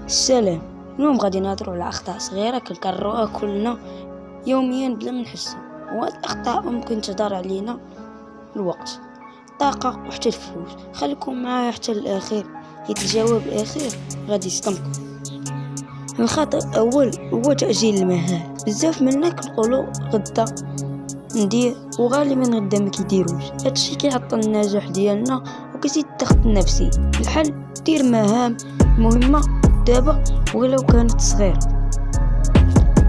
السلام. اليوم غادي نهضروا على أخطاء صغيرة كنكرروها كلنا يوميا بلا ما نحسو، وهاد الأخطاء ممكن تدار علينا الوقت، الطاقة وحتى الفلوس. خليكم معايا حتى الأخير حيت الجواب الأخير غادي يصدمكم. الخطأ الأول هو تأجيل المهام. بزاف منا كنقولوا غدا ندير وغالبا غدا ما كيديروش. هادشي كيعطل النجاح ديالنا وكيزيد الضغط النفسي. الحل دير مهام مهمة دابا ولو كانت صغيرة.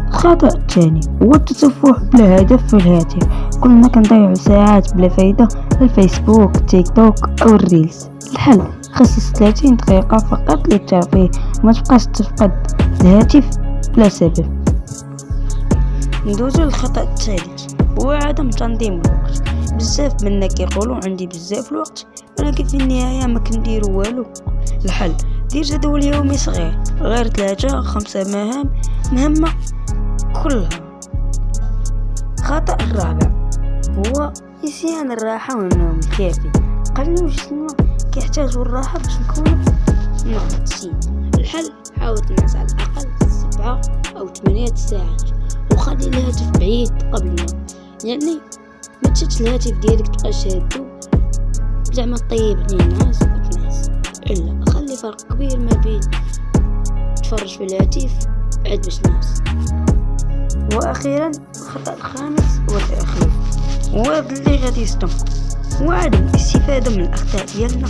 الخطأ الثاني هو التصفح بلا هدف في الهاتف. كلنا كنضيعوا ساعات بلا فايدة في الفيسبوك، تيك توك او الريلز. الحل خصص 30 دقيقة فقط للترفيه، ما تبقاش تفقد الهاتف بلا سبب. ندوزو للخطأ الثالث هو عدم تنظيم الوقت. بزاف منا كيقولوا عندي بزاف الوقت ولكن في النهاية ما كنديروا والو. الحل دير جدول يومي صغير، غير 3-5 مهمة كلها. الخطأ الرابع هو نسيان الراحة والنوم الكافي. قلنا جسمنا كيحتاجوا الراحة باش نكونوا منعطشين. الحل حاول تنعس على الأقل 7 أو 8 ساعات، وخلي الهاتف بعيد قبل النوم. يعني ما تشدش الهاتف ديالك تبقى شادو زعما طيب عليه الناس وتنعس، الا خلي فرق كبير ما بين تفرج في الهاتف عاد باش تنعس. واخيرا الخطأ الخامس هو التأخير، وهذا اللي غادي يصدمكم، هو عدم الاستفادة من الأخطاء ديالنا.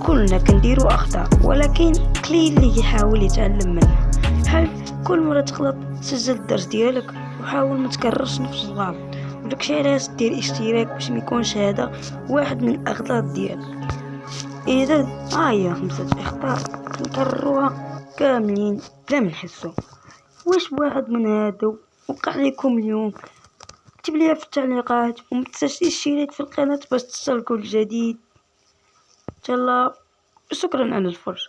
كلنا كنديروا أخطاء ولكن قليل اللي يحاول يتعلم منها. حل كل مرة تغلط سجل الدرس ديالك وحاول ما تكررش نفس الغلط، وداكشي علاش دير اشتراك باش ما يكونش هذا واحد من الأغلاط ديالك. اذا هي 5 اخطاء كنكرروها كاملين بلا ما نحسو. واش واحد من هادو وقع لكم اليوم؟ اكتب ليها في التعليقات، وما تنساش تشترك في القناة باش تصل كل جديد. تهلا، شكرا على الفرجة.